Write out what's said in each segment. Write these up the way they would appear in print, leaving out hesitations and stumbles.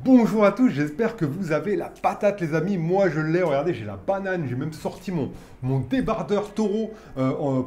Bonjour à tous, j'espère que vous avez la patate les amis, moi je l'ai, regardez j'ai la banane, j'ai même sorti mon débardeur taureau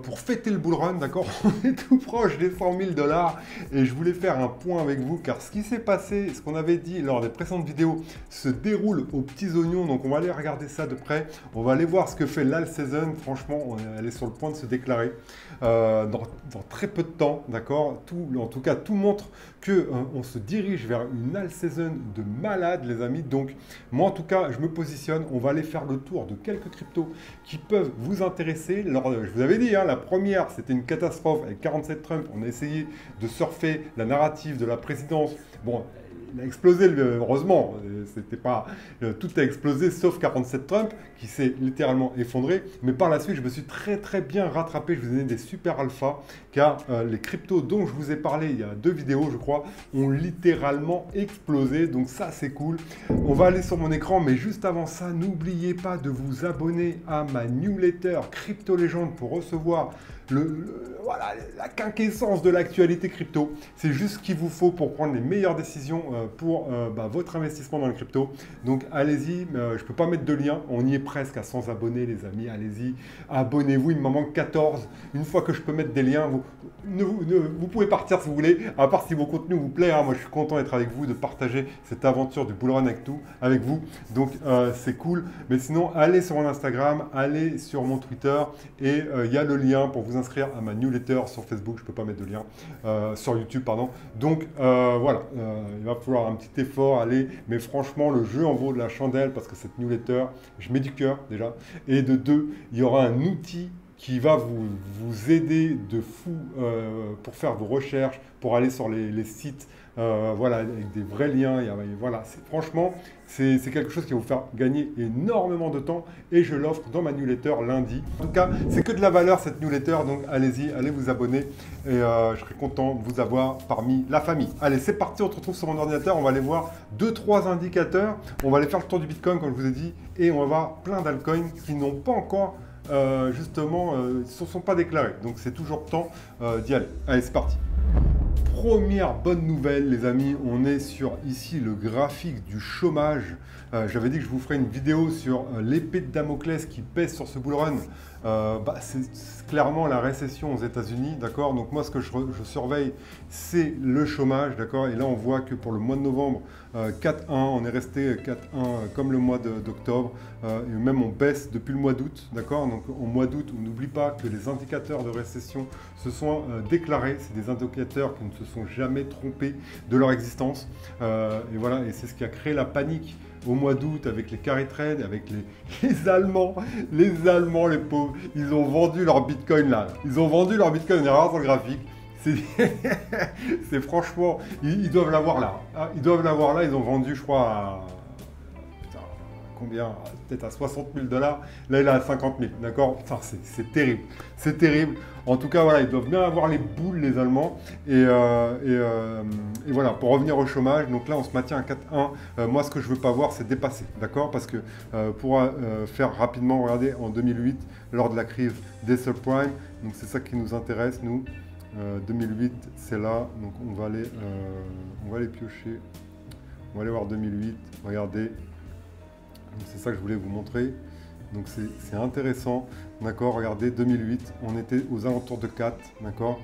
pour fêter le bull run, d'accord. On est tout proche des 100 000 dollars et je voulais faire un point avec vous car ce qui s'est passé, ce qu'on avait dit lors des précédentes vidéos se déroule aux petits oignons, donc on va aller regarder ça de près, on va aller voir ce que fait l'all season, franchement elle est sur le point de se déclarer dans très peu de temps, d'accord. En tout cas tout montre que on se dirige vers une all season de malade les amis, donc moi en tout cas je me positionne, on va aller faire le tour de quelques cryptos qui peuvent vous intéresser. Alors, je vous avais dit, hein, la première c'était une catastrophe avec 47 Trump, on a essayé de surfer la narrative de la présidence, bon il a explosé, heureusement, c'était pas, tout a explosé sauf 47 Trump qui s'est littéralement effondré. Mais par la suite, je me suis très bien rattrapé. Je vous ai donné des super alpha car les cryptos dont je vous ai parlé il y a 2 vidéos, je crois, ont littéralement explosé. Donc ça, c'est cool. On va aller sur mon écran, mais juste avant ça, n'oubliez pas de vous abonner à ma newsletter Crypto Légende pour recevoir voilà, la quinquessence de l'actualité crypto. C'est juste ce qu'il vous faut pour prendre les meilleures décisions pour votre investissement dans le crypto. Donc allez-y, je ne peux pas mettre de lien, on y est presque à 100 abonnés les amis, allez-y, abonnez-vous, il m'en manque 14. Une fois que je peux mettre des liens, vous pouvez partir si vous voulez, à part si vos contenus vous plaît, hein. Moi je suis content d'être avec vous, de partager cette aventure du bull run avec vous, donc c'est cool. Mais sinon, allez sur mon Instagram, allez sur mon Twitter et il y a le lien pour vous inscrire à ma newsletter sur Facebook, je ne peux pas mettre de lien, sur YouTube, pardon. Donc voilà, il va falloir un petit effort, allez, mais franchement, le jeu en vaut de la chandelle parce que cette newsletter, je mets du cœur déjà, et de deux, il y aura un outil qui va vous aider de fou pour faire vos recherches, pour aller sur les sites, voilà, avec des vrais liens. Voilà, franchement, c'est quelque chose qui va vous faire gagner énormément de temps et je l'offre dans ma newsletter lundi. En tout cas, c'est que de la valeur cette newsletter, donc allez-y, allez vous abonner et je serai content de vous avoir parmi la famille. Allez, c'est parti, on se retrouve sur mon ordinateur, on va aller voir 2-3 indicateurs, on va aller faire le tour du Bitcoin comme je vous ai dit et on va voir plein d'altcoins qui n'ont pas encore justement, ne se sont pas déclarés. Donc c'est toujours temps d'y aller. Allez, c'est parti. Première bonne nouvelle, les amis, on est sur ici le graphique du chômage. J'avais dit que je vous ferais une vidéo sur l'épée de Damoclès qui pèse sur ce bull run. C'est clairement la récession aux États-Unis, d'accord. Donc moi, ce que je surveille, c'est le chômage, d'accord. Et là, on voit que pour le mois de novembre, 4,1, on est resté 4,1 comme le mois d'octobre. Et même on baisse depuis le mois d'août, d'accord. Donc au mois d'août, on n'oublie pas que les indicateurs de récession se sont déclarés. C'est des indicateurs qui ne se sont jamais trompés de leur existence. Et voilà, et c'est ce qui a créé la panique au mois d'août avec les carry trade, avec les Allemands, les pauvres, ils ont vendu leur Bitcoin là. Ils ont vendu leur Bitcoin, on est rare sur le graphique. C'est franchement, ils doivent l'avoir là. Ils doivent l'avoir là, ils ont vendu, je crois, à combien? Peut-être à 60 000 dollars. Là, il est à 50 000, d'accord? C'est terrible. C'est terrible. En tout cas, voilà, ils doivent bien avoir les boules, les Allemands. Et voilà, pour revenir au chômage, donc là, on se maintient à 4,1. Moi, ce que je ne veux pas voir, c'est dépasser, d'accord? Parce que pour faire rapidement, regardez, en 2008, lors de la crise des subprimes, donc c'est ça qui nous intéresse, nous. 2008, c'est là. Donc, on va aller piocher. On va aller voir 2008. Regardez. C'est ça que je voulais vous montrer. Donc c'est intéressant, d'accord. Regardez, 2008, on était aux alentours de 4, d'accord.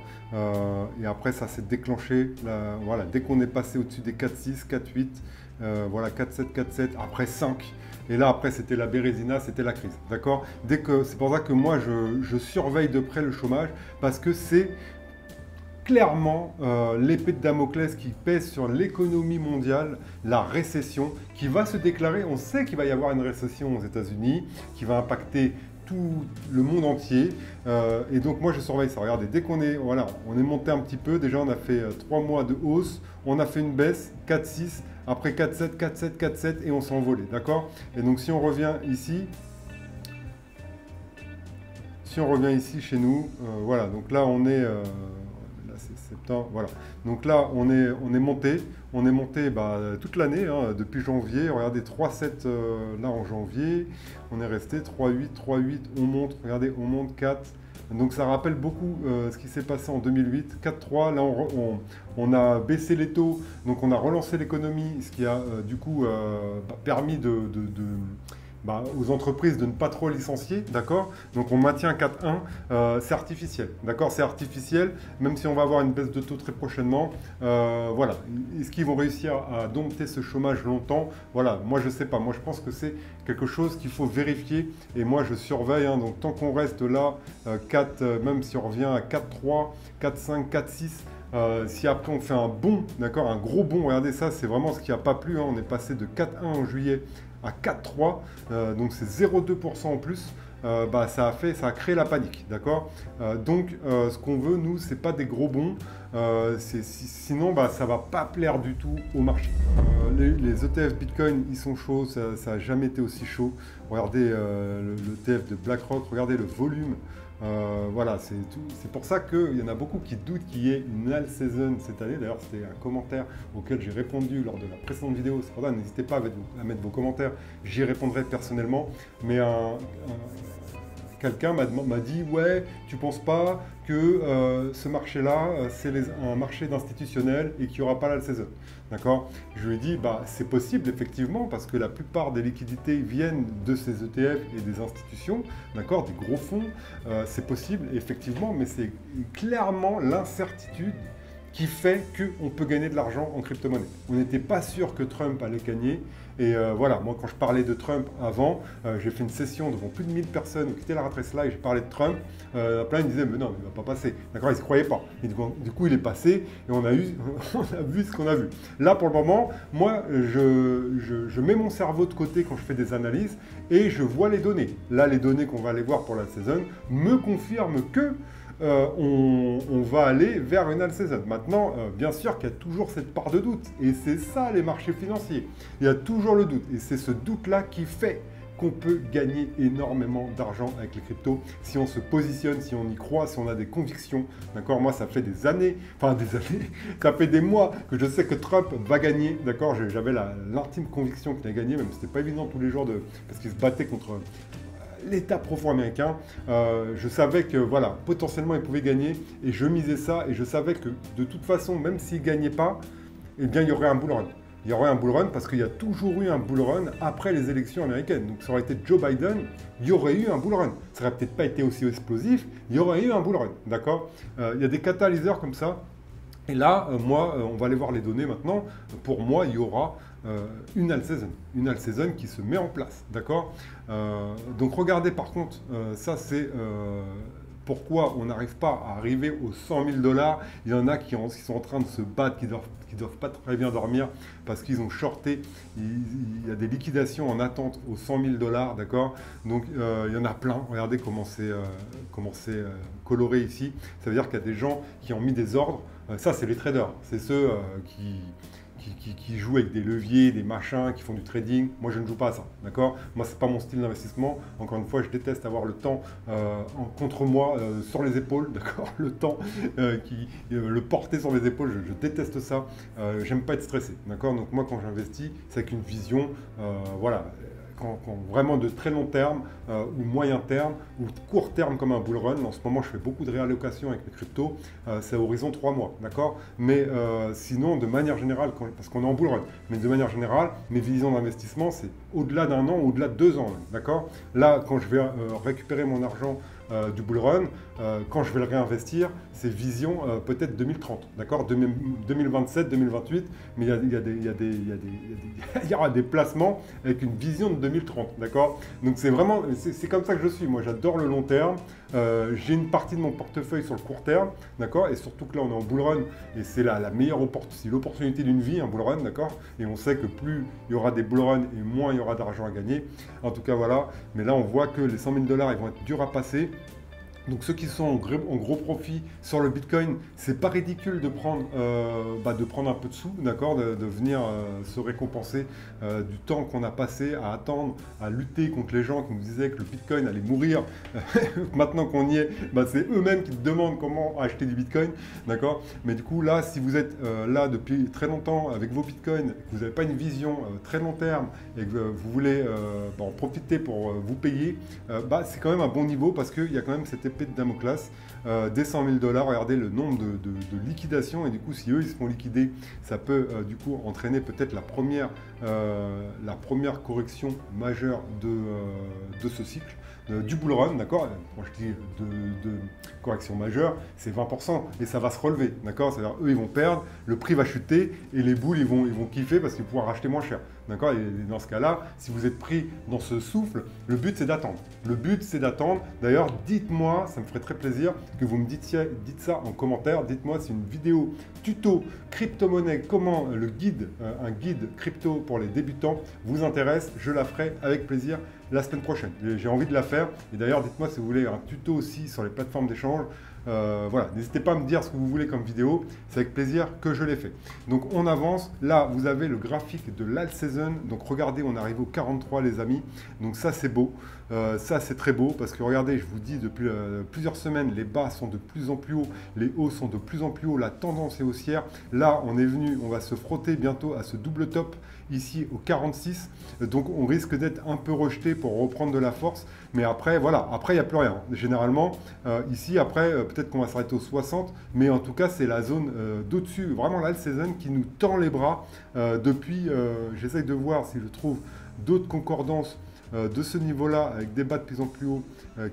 Et après, ça s'est déclenché, voilà, dès qu'on est passé au-dessus des 4,6, 4,8, voilà, 4,7, 4,7, après 5. Et là, après, c'était la Bérésina, c'était la crise, d'accord. C'est pour ça que moi, je surveille de près le chômage, parce que c'est clairement l'épée de Damoclès qui pèse sur l'économie mondiale, la récession qui va se déclarer. On sait qu'il va y avoir une récession aux États-Unis qui va impacter tout le monde entier. Et donc moi je surveille ça. Regardez, dès qu'on est, voilà, on est monté un petit peu, déjà on a fait 3 mois de hausse, on a fait une baisse, 4,6, après 4,7, 4,7, 4,7 et on s'est envolé, d'accord. Et donc si on revient ici, chez nous, voilà, donc là on est... c'est septembre, voilà. Donc là, on est monté toute l'année, hein, depuis janvier. Regardez, 3,7 là en janvier, on est resté 3,8, 3,8, on monte, regardez, on monte 4, Donc ça rappelle beaucoup ce qui s'est passé en 2008, 4,3. Là, on a baissé les taux, donc on a relancé l'économie, ce qui a du coup permis aux entreprises de ne pas trop licencier, d'accord? Donc on maintient 4,1, c'est artificiel, d'accord? C'est artificiel, même si on va avoir une baisse de taux très prochainement. Voilà, est-ce qu'ils vont réussir à dompter ce chômage longtemps? Voilà, moi je sais pas, moi je pense que c'est quelque chose qu'il faut vérifier, et moi je surveille, hein, donc tant qu'on reste là, 4, même si on revient à 4,3, 4,5, 4,6, si après on fait un bond, d'accord, un gros bond, regardez ça, c'est vraiment ce qui n'a pas plu, hein, on est passé de 4,1 en juillet à 4,3, donc c'est 0,2% en plus. Ça a créé la panique, d'accord. Donc ce qu'on veut, nous, c'est pas des gros bons, sinon ça va pas plaire du tout au marché. Les ETF Bitcoin, ils sont chauds, ça n'a jamais été aussi chaud. Regardez le ETF de BlackRock, regardez le volume. Voilà, c'est pour ça qu'il y en a beaucoup qui doutent qu'il y ait une all season cette année. D'ailleurs, c'était un commentaire auquel j'ai répondu lors de la précédente vidéo. C'est pour ça, n'hésitez pas à mettre vos commentaires, j'y répondrai personnellement. Mais quelqu'un m'a dit, ouais, tu penses pas que ce marché-là, c'est un marché d'institutionnel et qu'il n'y aura pas l'all season. D'accord? Je lui ai dit, c'est possible effectivement, parce que la plupart des liquidités viennent de ces ETF et des institutions, d'accord, des gros fonds. C'est possible effectivement, mais c'est clairement l'incertitude qui fait qu'on peut gagner de l'argent en crypto-monnaie. On n'était pas sûr que Trump allait gagner. Et voilà, moi quand je parlais de Trump avant, j'ai fait une session devant plus de 1000 personnes qui étaient la ratrice là et j'ai parlé de Trump. Plein ils me disaient mais non, il ne va pas passer. D'accord, ils ne se croyaient pas. Et du coup il est passé et on a vu ce qu'on a vu. Là pour le moment, moi je mets mon cerveau de côté quand je fais des analyses et je vois les données. Là les données qu'on va aller voir pour la saison me confirment que on va aller vers une all season. Maintenant, bien sûr qu'il y a toujours cette part de doute. Et c'est ça les marchés financiers. Il y a toujours le doute. Et c'est ce doute-là qui fait qu'on peut gagner énormément d'argent avec les cryptos si on se positionne, si on y croit, si on a des convictions. D'accord? Moi, ça fait des années, ça fait des mois que je sais que Trump va gagner. D'accord? J'avais l'intime conviction qu'il allait gagner, même si c'était pas évident tous les jours parce qu'il se battait contre l'État profond américain. Je savais que voilà, potentiellement il pouvait gagner et je misais ça et je savais que de toute façon, même s'il ne gagnait pas, eh bien il y aurait un bull run. Il y aurait un bull run parce qu'il y a toujours eu un bull run après les élections américaines. Donc ça aurait été Joe Biden, il y aurait eu un bull run. Ça n'aurait peut-être pas été aussi explosif, il y aurait eu un bull run. D'accord? Il y a des catalyseurs comme ça. Et là, moi, on va aller voir les données maintenant. Pour moi, il y aura une all season qui se met en place, d'accord? Donc regardez par contre, ça c'est pourquoi on n'arrive pas à arriver aux 100 000 $. Il y en a qui sont en train de se battre, qui doivent pas très bien dormir parce qu'ils ont shorté. Il y a des liquidations en attente aux 100 000 $, d'accord? Donc il y en a plein. Regardez comment c'est coloré ici. Ça veut dire qu'il y a des gens qui ont mis des ordres. Ça, c'est les traders. C'est ceux qui jouent avec des leviers, des machins, qui font du trading. Moi, je ne joue pas à ça, d'accord? Moi, c'est pas mon style d'investissement. Encore une fois, je déteste avoir le temps contre moi, sur les épaules, d'accord? Le temps, le porter sur mes épaules, je déteste ça. J'aime pas être stressé, d'accord? Donc moi, quand j'investis, c'est avec une vision, voilà. Vraiment de très long terme ou moyen terme ou court terme comme un bull run. En ce moment, je fais beaucoup de réallocations avec les cryptos. C'est à horizon 3 mois, d'accord? Mais sinon, de manière générale, parce qu'on est en bull run, mais de manière générale, mes visions d'investissement, c'est au-delà d'1 an, au-delà de 2 ans, d'accord? Là, quand je vais récupérer mon argent du bull run, quand je vais le réinvestir, c'est vision peut-être 2030, d'accord? 2027, 2028, mais il y aura des placements avec une vision de 2030, d'accord? Donc c'est vraiment, c'est comme ça que je suis. Moi, j'adore le long terme. J'ai une partie de mon portefeuille sur le court terme, d'accord? Et surtout que là, on est en bull run et c'est la meilleure l'opportunité d'une vie, un bull run, d'accord? Et on sait que plus il y aura des bull runs et moins il y aura d'argent à gagner. En tout cas, voilà. Mais là, on voit que les 100 000 $, ils vont être durs à passer. Donc ceux qui sont en gros profit sur le Bitcoin, c'est pas ridicule de prendre un peu de sous, d'accord, de venir se récompenser du temps qu'on a passé à attendre, à lutter contre les gens qui nous disaient que le Bitcoin allait mourir. Maintenant qu'on y est, c'est eux-mêmes qui te demandent comment acheter du Bitcoin, d'accord. Mais du coup là, si vous êtes là depuis très longtemps avec vos Bitcoins, que vous n'avez pas une vision très long terme et que vous voulez en profiter pour vous payer, c'est quand même un bon niveau parce qu'il y a quand même cette épée de Damoclès des 100 000 $. Regardez le nombre de liquidations et du coup, si eux ils se font liquider, ça peut du coup entraîner peut-être la première correction majeure de ce cycle. Du bull run, d'accord. Quand je dis de correction majeure, c'est 20% et ça va se relever, d'accord. C'est-à-dire eux ils vont perdre, le prix va chuter et les bulls ils vont kiffer parce qu'ils vont pouvoir racheter moins cher, d'accord. Et dans ce cas-là, si vous êtes pris dans ce souffle, le but c'est d'attendre. Le but c'est d'attendre. D'ailleurs, dites-moi, ça me ferait très plaisir que vous me dites ça en commentaire. Dites-moi si une vidéo tuto crypto-monnaie, comment un guide crypto pour les débutants vous intéresse, je la ferai avec plaisir la semaine prochaine. J'ai envie de la faire. Et d'ailleurs, dites-moi si vous voulez un tuto aussi sur les plateformes d'échange. Voilà, n'hésitez pas à me dire ce que vous voulez comme vidéo. C'est avec plaisir que je l'ai fait. Donc, on avance. Là, vous avez le graphique de l'alt season. Donc, regardez, on arrive au 43, les amis. Donc, ça, c'est beau. Ça, c'est très beau parce que regardez, je vous dis depuis plusieurs semaines, les bas sont de plus en plus hauts, les hauts sont de plus en plus hauts, la tendance est haussière. Là, on va se frotter bientôt à ce double top ici au 46. Donc, on risque d'être un peu rejeté pour reprendre de la force. Mais après, voilà, après, il n'y a plus rien. Généralement, ici, après, peut-être qu'on va s'arrêter au 60. Mais en tout cas, c'est la zone d'au-dessus, vraiment l'alt season qui nous tend les bras depuis, j'essaye de voir si je trouve d'autres concordances de ce niveau-là, avec des bas de plus en plus hauts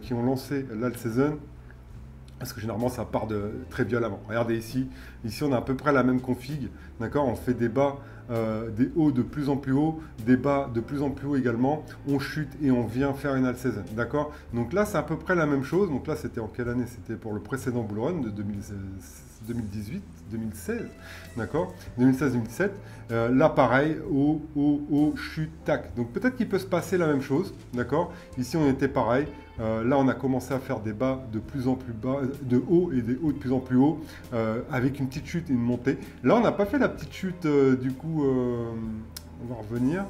qui ont lancé l'alt season, parce que généralement ça part très violemment. Regardez ici, on a à peu près la même config, d'accord. On fait des bas, des hauts de plus en plus hauts, des bas de plus en plus hauts également, on chute et on vient faire une alt season, d'accord. Donc là c'est à peu près la même chose. Donc là c'était en quelle année? C'était pour le précédent bull run de 2018, 2016, d'accord, 2016-2017. Là, pareil, haut, chute, tac. Donc peut-être qu'il peut se passer la même chose, d'accord. Ici, on était pareil. Là, on a commencé à faire des bas de plus en plus bas, de haut et des hauts de plus en plus haut, avec une petite chute et une montée. Là, on n'a pas fait la petite chute, du coup, on va revenir.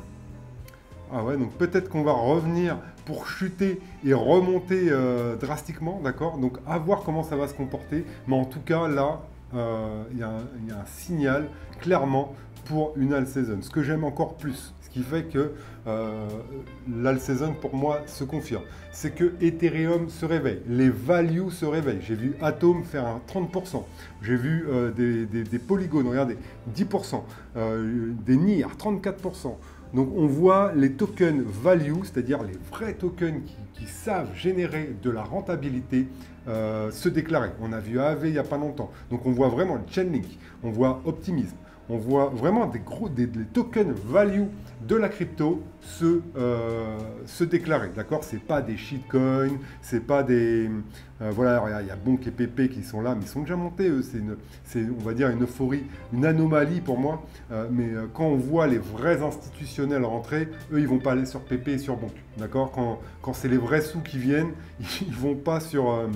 Ah ouais, donc peut-être qu'on va revenir pour chuter et remonter drastiquement, d'accord. Donc à voir comment ça va se comporter. Mais en tout cas, là, il y a un signal clairement pour une alt season. Ce que j'aime encore plus, ce qui fait que l'alt season pour moi se confirme, c'est que Ethereum se réveille, les values se réveillent. J'ai vu Atom faire un 30%, j'ai vu des polygones, regardez, 10%, des NIR, 34%. Donc on voit les tokens value, c'est-à-dire les vrais tokens qui savent générer de la rentabilité, se déclarer. On a vu AAV il n'y a pas longtemps. Donc on voit vraiment le Chainlink, on voit Optimism, on voit vraiment des tokens value de la crypto se déclarer, d'accord. C'est pas des shitcoins, c'est pas des... voilà, il y a Bonk et PP qui sont là, mais ils sont déjà montés, eux. C'est, on va dire, une euphorie, une anomalie pour moi. Mais quand on voit les vrais institutionnels rentrer, eux, ils vont pas aller sur PP et sur Bonk, d'accord. Quand c'est les vrais sous qui viennent, ils vont pas sur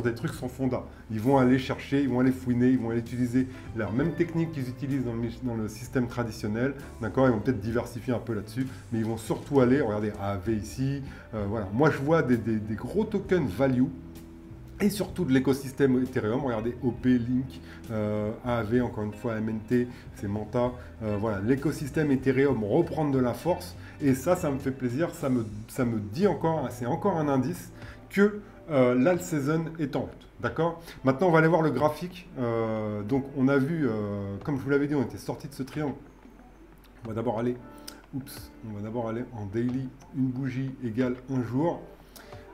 des trucs sans fondat. Ils vont aller chercher, ils vont aller fouiner, ils vont aller utiliser la même technique qu'ils utilisent dans le système traditionnel, d'accord. Ils vont peut-être diversifier un peu là-dessus, mais ils vont surtout aller, regardez, AAV ici, voilà. Moi, je vois des gros tokens value, et surtout de l'écosystème Ethereum. Regardez, OP, Link, AAV, encore une fois, MNT, c'est Manta. Voilà, l'écosystème Ethereum reprendre de la force. Et ça me fait plaisir. Ça me dit encore, c'est encore un indice que l'alt season est en route. D'accord. Maintenant, on va aller voir le graphique. Donc, on a vu, comme je vous l'avais dit, on était sorti de ce triangle. On va d'abord aller en daily, une bougie égale un jour.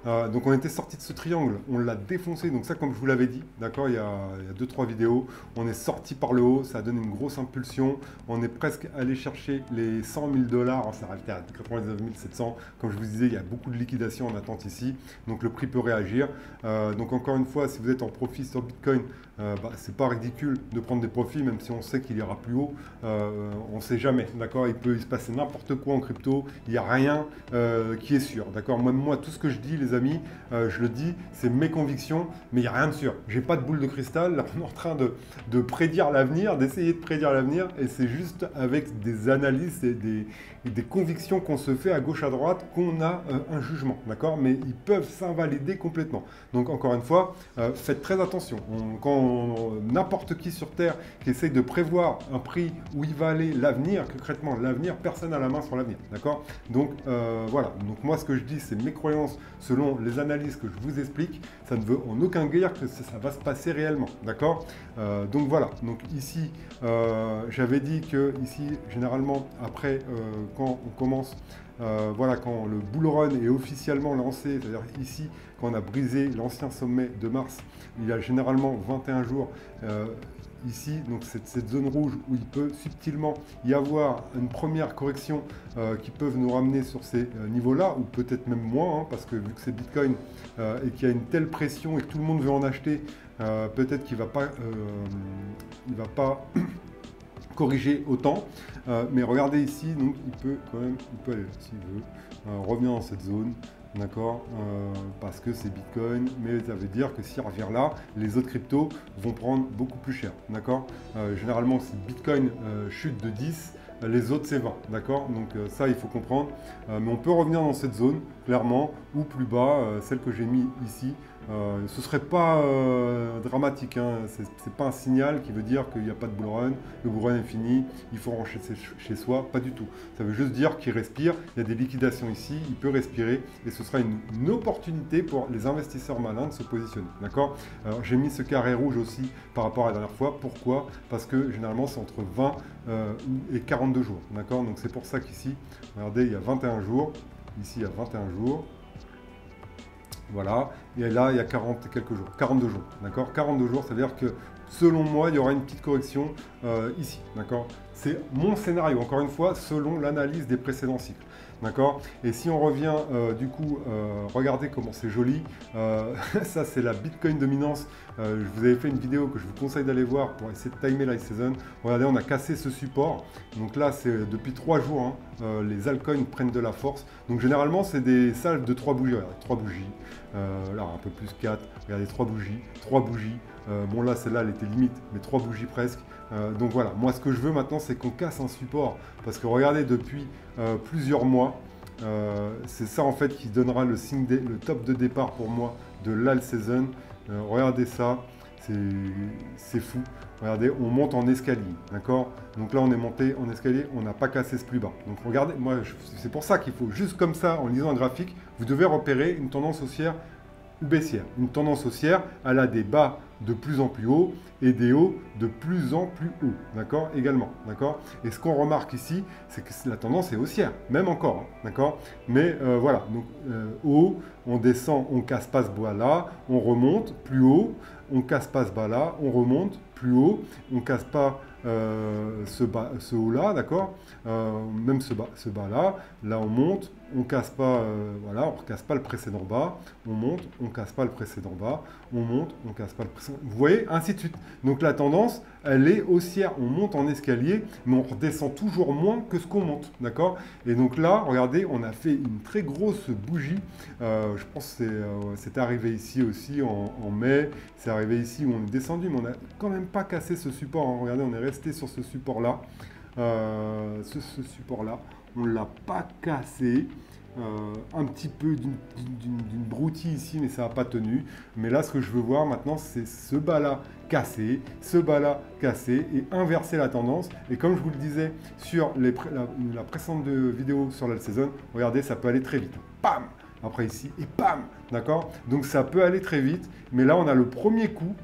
Donc on était sorti de ce triangle, on l'a défoncé, donc ça comme je vous l'avais dit, d'accord, il y a 2-3 vidéos, on est sorti par le haut, ça a donné une grosse impulsion, on est presque allé chercher les 100 000 $, ça arrêtait à 99 700, comme je vous disais, il y a beaucoup de liquidations en attente ici, donc le prix peut réagir. Donc encore une fois, si vous êtes en profit sur Bitcoin, c'est pas ridicule de prendre des profits, même si on sait qu'il ira plus haut, on ne sait jamais, d'accord, il peut se passer n'importe quoi en crypto, il n'y a rien qui est sûr, d'accord. Moi, tout ce que je dis, les amis, je le dis, c'est mes convictions, mais il n'y a rien de sûr. J'ai pas de boule de cristal, là, on est en train de prédire l'avenir, d'essayer de prédire l'avenir, et c'est juste avec des analyses et des convictions qu'on se fait à gauche, à droite, qu'on a un jugement, d'accord, mais ils peuvent s'invalider complètement. Donc, encore une fois, faites très attention. Quand n'importe qui sur Terre qui essaye de prévoir un prix où il va aller l'avenir, concrètement l'avenir, personne n'a la main sur l'avenir, d'accord? Donc voilà, donc moi ce que je dis c'est mes croyances selon les analyses que je vous explique, ça ne veut en aucun dire que ça va se passer réellement, d'accord? Donc voilà, donc ici j'avais dit que ici généralement après quand on commence voilà, quand le bull run est officiellement lancé, c'est-à-dire ici, quand on a brisé l'ancien sommet de mars, il y a généralement 21 jours ici, donc cette zone rouge où il peut subtilement y avoir une première correction qui peuvent nous ramener sur ces niveaux-là, ou peut-être même moins, hein, parce que vu que c'est Bitcoin et qu'il y a une telle pression et que tout le monde veut en acheter, peut-être qu'il ne va pas corriger autant, mais regardez ici, donc il peut aller là s'il veut, revenir dans cette zone, d'accord, parce que c'est Bitcoin, mais ça veut dire que s'il revient là, les autres cryptos vont prendre beaucoup plus cher, d'accord. Généralement, si Bitcoin chute de 10, les autres c'est 20, d'accord, donc ça il faut comprendre, mais on peut revenir dans cette zone, clairement, ou plus bas, celle que j'ai mis ici. Ce ne serait pas dramatique, hein. C'est pas un signal qui veut dire qu'il n'y a pas de bull run, le bull run est fini, il faut rentrer chez soi, pas du tout. Ça veut juste dire qu'il respire, il y a des liquidations ici, il peut respirer et ce sera une opportunité pour les investisseurs malins de se positionner, d'accord. Alors j'ai mis ce carré rouge aussi par rapport à la dernière fois, pourquoi? Parce que généralement c'est entre 20 et 42 jours, d'accord. Donc c'est pour ça qu'ici, regardez, il y a 21 jours, ici il y a 21 jours. Voilà, et là il y a 40 et quelques jours, 42 jours, d'accord, 42 jours, c'est-à-dire que selon moi, il y aura une petite correction ici, d'accord. C'est mon scénario, encore une fois, selon l'analyse des précédents cycles, d'accord. Et si on revient, du coup, regardez comment c'est joli, ça c'est la Bitcoin dominance, je vous avais fait une vidéo que je vous conseille d'aller voir pour essayer de timer la season. Regardez, on a cassé ce support, donc là c'est depuis 3 jours, hein, les altcoins prennent de la force, donc généralement c'est des salves de 3 bougies, regardez, 3 bougies, là un peu plus 4, regardez 3 bougies, bon là celle-là elle était limite, mais 3 bougies presque. Donc voilà, moi ce que je veux maintenant c'est qu'on casse un support, parce que regardez depuis plusieurs mois, c'est ça en fait qui donnera le top de départ pour moi de l'alt season. Regardez ça, c'est fou. Regardez, on monte en escalier, d'accord. Donc là on est monté en escalier, on n'a pas cassé ce plus bas. Donc regardez, moi c'est pour ça qu'il faut juste comme ça, en lisant un graphique, vous devez repérer une tendance haussière ou baissière. Une tendance haussière, elle a des bas de plus en plus haut et des hauts de plus en plus haut, d'accord, également, d'accord. Et ce qu'on remarque ici, c'est que la tendance est haussière, même encore, hein, d'accord. Mais voilà, donc haut, on descend, on casse pas ce bas là, on remonte plus haut, on casse pas ce bas là, on remonte plus haut, on casse pas ce haut là, d'accord, même ce bas là, là on monte, on casse pas, voilà, on ne casse pas le précédent bas, on monte, on casse pas le précédent bas, on monte, on casse pas le précédent, vous voyez, ainsi de suite. Donc la tendance, elle est haussière, on monte en escalier, mais on redescend toujours moins que ce qu'on monte, d'accord. Et donc là, regardez, on a fait une très grosse bougie, je pense que c'est arrivé ici aussi en mai, c'est arrivé ici où on est descendu, mais on n'a quand même pas cassé ce support, hein. Regardez, on est resté sur ce support-là, ce support-là, on ne l'a pas cassé, un petit peu d'une broutille ici, mais ça n'a pas tenu. Mais là, ce que je veux voir maintenant, c'est ce bas-là cassé, ce bas-là cassé, et inverser la tendance. Et comme je vous le disais sur la précédente vidéo sur la saison, regardez, ça peut aller très vite. Pam! Après ici, et pam! D'accord? Donc ça peut aller très vite, mais là, on a le premier coup.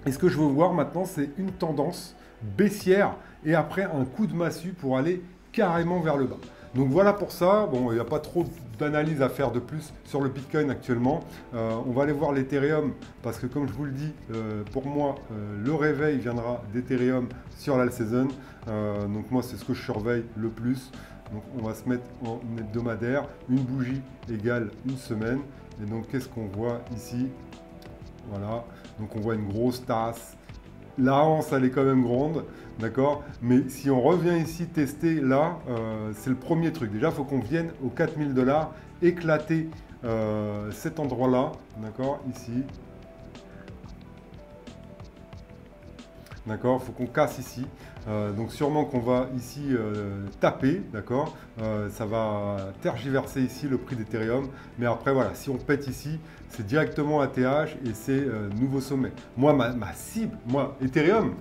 Et ce que je veux voir maintenant, c'est une tendance baissière, et après un coup de massue pour aller carrément vers le bas. Donc voilà pour ça. Bon, il n'y a pas trop d'analyse à faire de plus sur le Bitcoin actuellement. On va aller voir l'Ethereum parce que comme je vous le dis, pour moi, le réveil viendra d'Ethereum sur l'alt season. Donc moi, c'est ce que je surveille le plus. Donc on va se mettre en hebdomadaire. Une bougie égale une semaine. Et donc qu'est-ce qu'on voit ici? Voilà. Donc on voit une grosse tasse. La hanse, elle est quand même grande, d'accord. Mais si on revient ici tester, là, c'est le premier truc. Déjà, il faut qu'on vienne aux 4000 $, éclater cet endroit-là, d'accord, ici. D'accord, il faut qu'on casse ici. Donc sûrement qu'on va ici taper, d'accord, ça va tergiverser ici le prix d'Ethereum. Mais après, voilà, si on pète ici, c'est directement ATH et c'est nouveau sommet. Moi, ma cible, moi, Ethereum,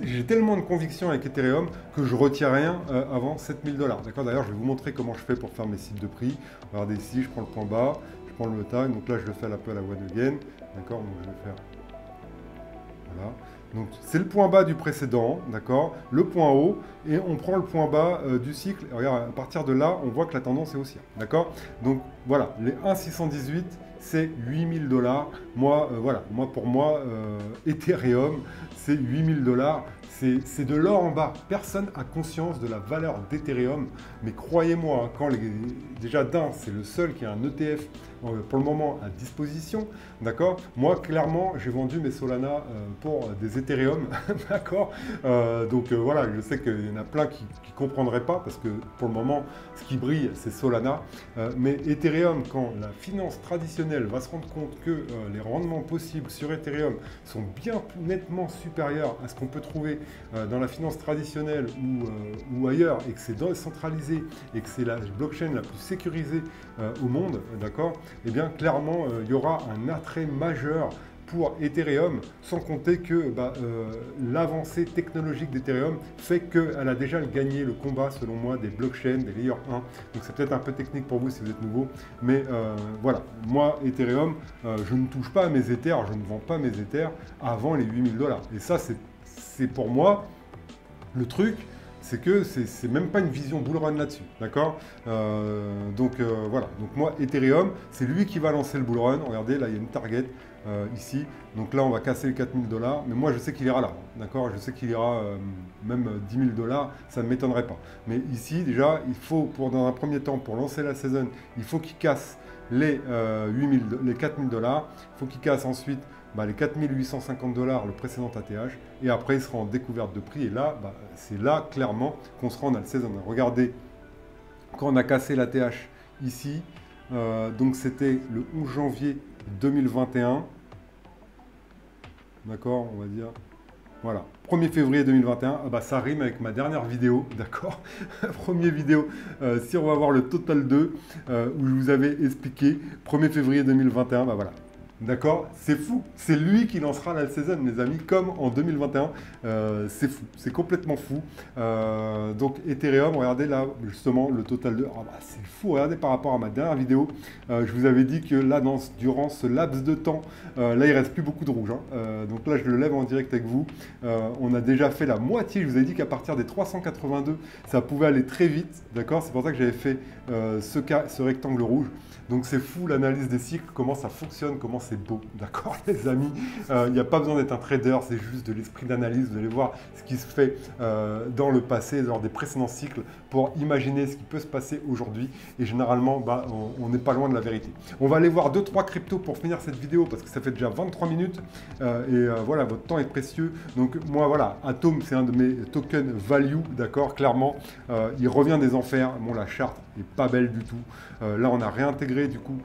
j'ai tellement de conviction avec Ethereum que je retire rien avant 7000 $. D'accord. D'ailleurs, je vais vous montrer comment je fais pour faire mes cibles de prix. Regardez ici, je prends le point bas, je prends le tag. Donc là, je le fais un peu à la voie de gain. D'accord. Donc je vais faire. Voilà. Donc c'est le point bas du précédent, d'accord, le point haut, et on prend le point bas du cycle. Et regarde, à partir de là, on voit que la tendance est haussière, d'accord. Donc voilà, les 1,618, c'est 8000 $. Moi, voilà, pour moi, Ethereum, c'est 8000 $. C'est de l'or en bas. Personne n'a conscience de la valeur d'Ethereum. Mais croyez-moi, déjà d'un, c'est le seul qui a un ETF pour le moment à disposition. D'accord. Moi, clairement, j'ai vendu mes Solana pour des Ethereum. D'accord. Donc voilà, je sais qu'il y en a plein qui ne comprendraient pas parce que pour le moment, ce qui brille, c'est Solana. Mais Ethereum, quand la finance traditionnelle va se rendre compte que les rendements possibles sur Ethereum sont bien nettement supérieurs à ce qu'on peut trouver dans la finance traditionnelle ou ailleurs, et que c'est centralisé et que c'est la blockchain la plus sécurisée au monde, d'accord, eh bien clairement il y aura un attrait majeur pour Ethereum, sans compter que l'avancée technologique d'Ethereum fait qu'elle a déjà gagné le combat, selon moi, des blockchains, des layer 1. Donc c'est peut-être un peu technique pour vous si vous êtes nouveau, mais voilà, moi, Ethereum, je ne touche pas à mes Ethers, je ne vends pas mes Ethers avant les 8000 $. Et ça, c'est pour moi le truc. C'est que c'est même pas une vision bull run là-dessus, d'accord. Donc voilà, donc moi Ethereum, c'est lui qui va lancer le bull run. Regardez, là il y a une target ici, donc là on va casser les 4000 $, mais moi je sais qu'il ira là, d'accord. Je sais qu'il ira même 10 000 $, ça ne m'étonnerait pas. Mais ici déjà, il faut, dans un premier temps, pour lancer la saison, il faut qu'il casse les 4000 $, il faut qu'il casse ensuite les 4850 $, le précédent ATH, et après il sera en découverte de prix, et là, c'est là clairement qu'on sera en alt saison. Regardez, quand on a cassé l'ATH ici, donc c'était le 11 janvier 2021, d'accord, on va dire, voilà, 1er février 2021, ça rime avec ma dernière vidéo, d'accord. Première vidéo, si on va voir le Total 2, où je vous avais expliqué, 1er février 2021, voilà. D'accord, c'est fou. C'est lui qui lancera la saison, mes amis, comme en 2021. C'est fou, c'est complètement fou. Donc Ethereum, regardez là, justement, le total de... c'est fou, regardez par rapport à ma dernière vidéo. Je vous avais dit que là, durant ce laps de temps, là, il ne reste plus beaucoup de rouge. Donc là, je le lève en direct avec vous. On a déjà fait la moitié. Je vous avais dit qu'à partir des 382, ça pouvait aller très vite. D'accord, c'est pour ça que j'avais fait ce rectangle rouge. Donc c'est fou l'analyse des cycles, comment ça fonctionne, comment c'est beau, d'accord les amis. Il n'y a pas besoin d'être un trader, c'est juste de l'esprit d'analyse. Vous allez voir ce qui se fait dans le passé, lors des précédents cycles, pour imaginer ce qui peut se passer aujourd'hui. Et généralement, on n'est pas loin de la vérité. On va aller voir 2-3 cryptos pour finir cette vidéo, parce que ça fait déjà 23 minutes. Voilà, votre temps est précieux. Donc moi, voilà, Atom, c'est un de mes tokens value, d'accord, clairement. Il revient des enfers. Bon, la charte n'est pas belle du tout. Là, on a réintégré du coup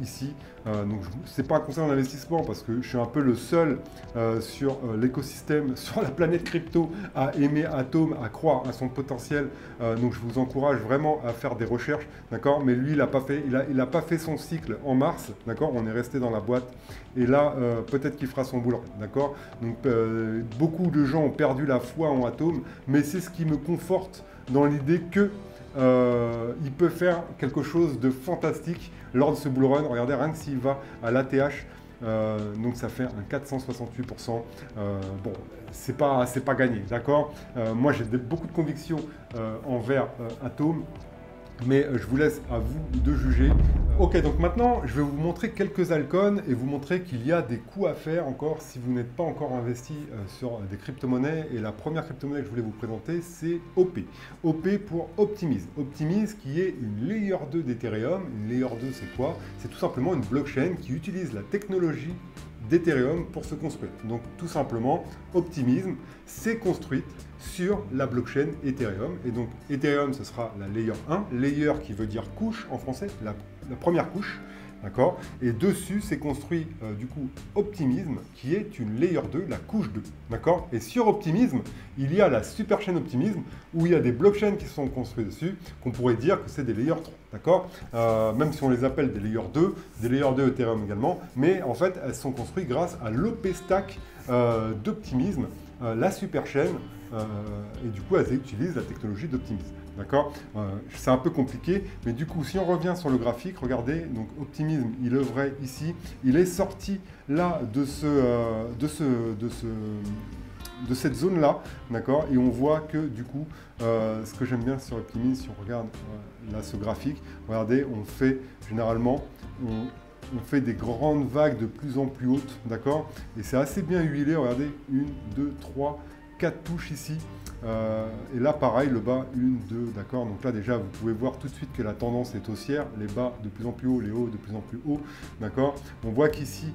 ici. Donc c'est pas un conseil d'investissement parce que je suis un peu le seul sur l'écosystème, sur la planète crypto à aimer Atom, à croire à son potentiel. Donc je vous encourage vraiment à faire des recherches, d'accord. Mais lui, il a pas fait son cycle en mars, d'accord. On est resté dans la boîte et là peut-être qu'il fera son boulot, d'accord. Donc beaucoup de gens ont perdu la foi en Atom, mais c'est ce qui me conforte dans l'idée que il peut faire quelque chose de fantastique lors de ce bull run. Regardez, rien que s'il va à l'ATH, donc ça fait un 468%. Bon, c'est pas gagné, d'accord. Moi, j'ai beaucoup de convictions envers Atom. Mais je vous laisse à vous de juger. Ok, donc maintenant, je vais vous montrer quelques altcoins et vous montrer qu'il y a des coups à faire encore si vous n'êtes pas encore investi sur des crypto-monnaies. Et la première crypto-monnaie que je voulais vous présenter, c'est OP. OP pour Optimise. Optimise qui est une Layer 2 d'Ethereum. Une Layer 2, c'est quoi? C'est tout simplement une blockchain qui utilise la technologie d'Ethereum pour se construire. Donc tout simplement, Optimism s'est construite sur la blockchain Ethereum. Et donc Ethereum, ce sera la Layer 1, Layer qui veut dire couche en français, la première couche. d'accord? Et dessus, c'est construit du coup Optimism, qui est une layer 2, la couche 2, d'accord? Et sur Optimism, il y a la super chaîne Optimism, où il y a des blockchains qui sont construits dessus, qu'on pourrait dire que c'est des layers 3, d'accord? Même si on les appelle des layers 2, des layers 2 Ethereum également, mais en fait, elles sont construites grâce à l'OP stack d'Optimism, la super chaîne, et du coup, elles utilisent la technologie d'Optimism. D'accord? C'est un peu compliqué, mais du coup, si on revient sur le graphique, regardez, donc Optimism, il œuvrait ici, il est sorti là de cette zone-là, d'accord? Et on voit que du coup, ce que j'aime bien sur Optimism, si on regarde là ce graphique, regardez, on fait généralement, on fait des grandes vagues de plus en plus hautes, d'accord? Et c'est assez bien huilé, regardez, 1, 2, 3, 4 touches ici. Et là, pareil, le bas, 1, 2, d'accord? Donc là, déjà, vous pouvez voir tout de suite que la tendance est haussière. Les bas de plus en plus haut, les hauts de plus en plus haut, d'accord? On voit qu'ici,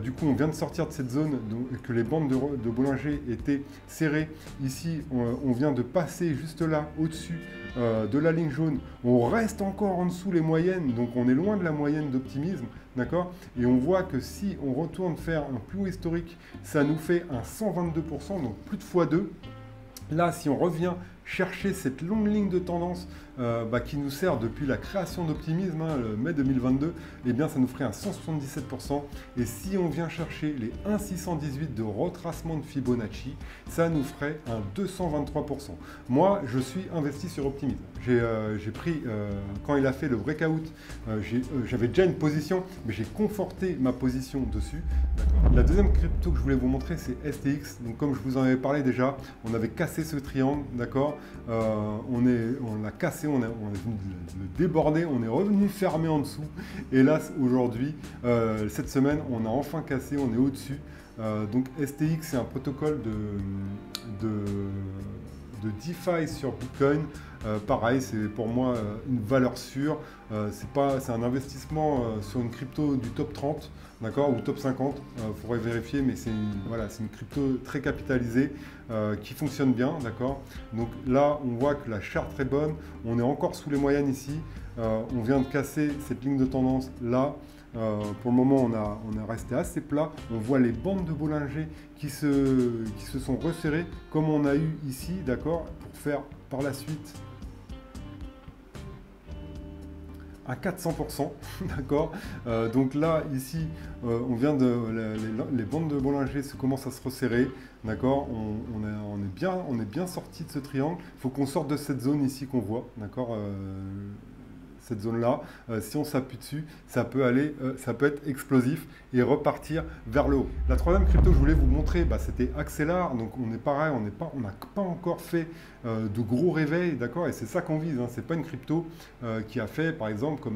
du coup, on vient de sortir de cette zone, que les bandes de Bollinger étaient serrées. Ici, on vient de passer juste là, au-dessus de la ligne jaune. On reste encore en dessous les moyennes, donc on est loin de la moyenne d'Optimism, d'accord? Et on voit que si on retourne faire un plus haut historique, ça nous fait un 122%, donc plus de x2. Là, si on revient chercher cette longue ligne de tendance qui nous sert depuis la création d'Optimism, le mai 2022, eh bien ça nous ferait un 177%. Et si on vient chercher les 1,618 de retracement de Fibonacci, ça nous ferait un 223%. Moi, je suis investi sur Optimism. J'ai pris, quand il a fait le breakout, j'avais déjà une position, mais j'ai conforté ma position dessus. La deuxième crypto que je voulais vous montrer, c'est STX. Donc comme je vous en avais parlé déjà, on avait cassé ce triangle, d'accord? On l'a cassé, on est venu le déborder, on est revenu fermer en dessous. Et là, aujourd'hui, cette semaine, on a enfin cassé, on est au-dessus. Donc STX, c'est un protocole de DeFi sur Bitcoin. Pareil, c'est pour moi une valeur sûre. C'est un investissement sur une crypto du top 30, d'accord, ou top 50. Il faudrait vérifier, mais c'est une crypto très capitalisée qui fonctionne bien, d'accord. Donc là, on voit que la charte est bonne. On est encore sous les moyennes ici. On vient de casser cette ligne de tendance là. Pour le moment, on est resté assez plat. On voit les bandes de Bollinger qui se sont resserrées, comme on a eu ici, d'accord, pour faire par la suite à 400%, d'accord. Donc là, ici, on vient les bandes de Bollinger commencent à se resserrer, d'accord. On est bien sorti de ce triangle. Il faut qu'on sorte de cette zone ici qu'on voit, d'accord. Cette zone-là, si on s'appuie dessus, ça peut être explosif et repartir vers le haut. La troisième crypto que je voulais vous montrer, c'était Axelar. Donc on est pareil, on n'a pas encore fait de gros réveils, d'accord. Et c'est ça qu'on vise. C'est pas une crypto qui a fait, par exemple,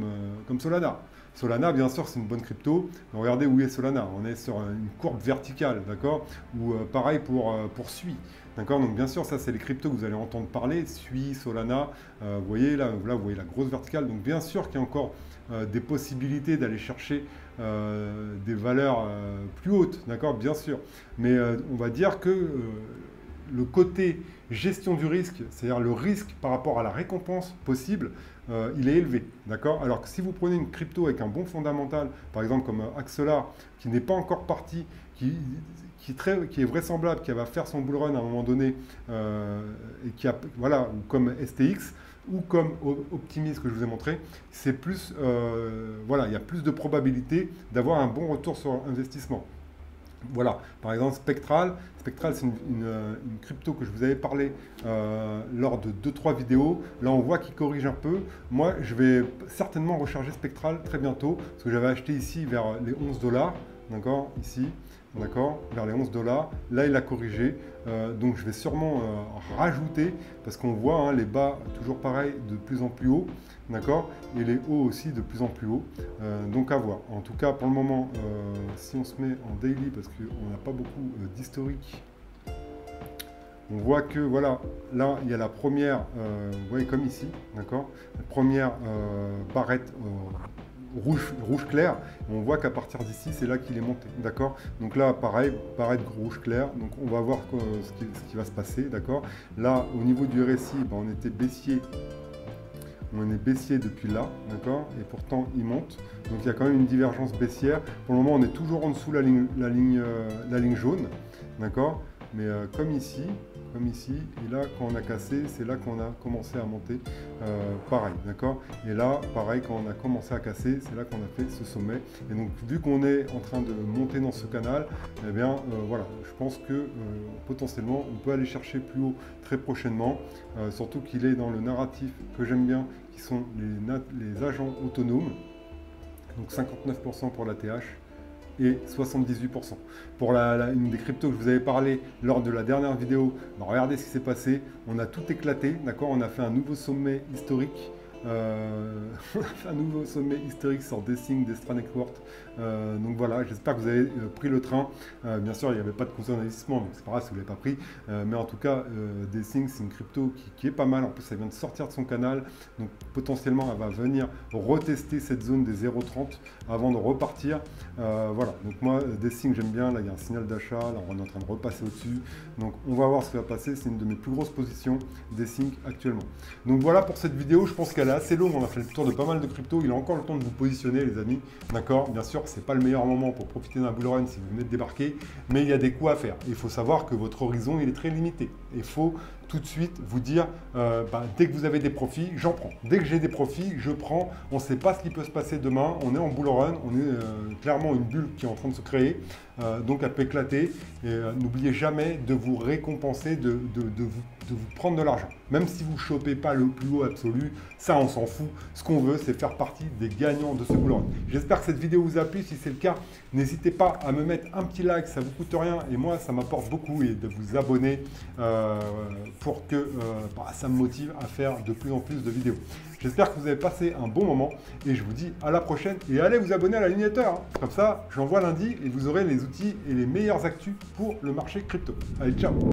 comme Solana. Solana, bien sûr, c'est une bonne crypto. Mais regardez où est Solana. On est sur une courbe verticale, d'accord. Ou pareil pour Sui. D'accord, donc bien sûr, ça c'est les cryptos que vous allez entendre parler, Sui, Solana, vous voyez là, vous voyez la grosse verticale, donc bien sûr qu'il y a encore des possibilités d'aller chercher des valeurs plus hautes, d'accord, bien sûr, mais on va dire que le côté gestion du risque, c'est-à-dire le risque par rapport à la récompense possible, il est élevé, d'accord. Alors que si vous prenez une crypto avec un bon fondamental, par exemple comme Axelar, qui n'est pas encore parti, qui est vraisemblable, qui va faire son bull run à un moment donné, et ou comme STX, ou comme Optimism que je vous ai montré, c'est plus, il y a plus de probabilité d'avoir un bon retour sur investissement. Voilà, par exemple Spectral. Spectral, c'est une crypto que je vous avais parlé lors de 2-3 vidéos. Là, on voit qu'il corrige un peu. Moi, je vais certainement recharger Spectral très bientôt, parce que j'avais acheté ici vers les 11 $, d'accord, ici. D'accord, vers les 11 $. Là, il a corrigé. Donc, je vais sûrement rajouter parce qu'on voit les bas toujours pareil de plus en plus haut. D'accord, et les hauts aussi de plus en plus haut. Donc, à voir. En tout cas, pour le moment, si on se met en daily parce qu'on n'a pas beaucoup d'historique, on voit que voilà, là, il y a la première, vous voyez comme ici, d'accord, la première barrette. Rouge clair, on voit qu'à partir d'ici c'est là qu'il est monté, d'accord. Donc là pareil, barrette rouge clair, donc on va voir ce qui va se passer, d'accord. Là au niveau du RSI, on était baissier on est baissier depuis là, d'accord, et pourtant il monte. Donc il y a quand même une divergence baissière. Pour le moment, on est toujours en dessous la ligne jaune, d'accord. Mais comme ici, et là quand on a cassé, c'est là qu'on a commencé à monter, pareil, d'accord. Et là, pareil, quand on a commencé à casser, c'est là qu'on a fait ce sommet. Et donc, vu qu'on est en train de monter dans ce canal, eh bien, voilà, je pense que potentiellement, on peut aller chercher plus haut très prochainement, surtout qu'il est dans le narratif que j'aime bien, qui sont les agents autonomes, donc 59% pour l'ATH. Et 78%. Pour une des cryptos que je vous avais parlé lors de la dernière vidéo, bah regardez ce qui s'est passé. On a tout éclaté, d'accord. On a fait un nouveau sommet historique. On a fait un nouveau sommet historique sur Dessing, Destra Network. Donc voilà, j'espère que vous avez pris le train. Bien sûr, il n'y avait pas de conseil d'investissement, donc c'est pas grave si vous ne l'avez pas pris. Mais en tout cas, Dessing, c'est une crypto qui est pas mal. En plus, ça vient de sortir de son canal. Donc potentiellement, elle va venir retester cette zone des 0,30 avant de repartir. Voilà, donc moi, Dessing, j'aime bien. Là, il y a un signal d'achat. Là, on est en train de repasser au-dessus. Donc on va voir ce qui va passer. C'est une de mes plus grosses positions, Dessing, actuellement. Donc voilà pour cette vidéo. Je pense qu'elle est assez longue. On a fait le tour de pas mal de cryptos. Il a encore le temps de vous positionner, les amis. D'accord, bien sûr, c'est pas le meilleur moment pour profiter d'un bull run si vous venez de débarquer, mais il y a des coups à faire. Il faut savoir que votre horizon, il est très limité. Il faut tout de suite vous dire, dès que vous avez des profits, j'en prends. Dès que j'ai des profits, je prends. On ne sait pas ce qui peut se passer demain. On est en bull run. On est clairement une bulle qui est en train de se créer. Donc, elle peut éclater. Et n'oubliez jamais de vous récompenser, de vous prendre de l'argent. Même si vous ne chopez pas le plus haut absolu, ça, on s'en fout. Ce qu'on veut, c'est faire partie des gagnants de ce bull run. J'espère que cette vidéo vous a plu. Si c'est le cas, n'hésitez pas à me mettre un petit like. Ça ne vous coûte rien. Et moi, ça m'apporte beaucoup. Et de vous abonner pour que ça me motive à faire de plus en plus de vidéos. J'espère que vous avez passé un bon moment et je vous dis à la prochaine. Et allez vous abonner à la newsletter, hein. Comme ça, j'envoie lundi et vous aurez les outils et les meilleures actus pour le marché crypto. Allez, ciao!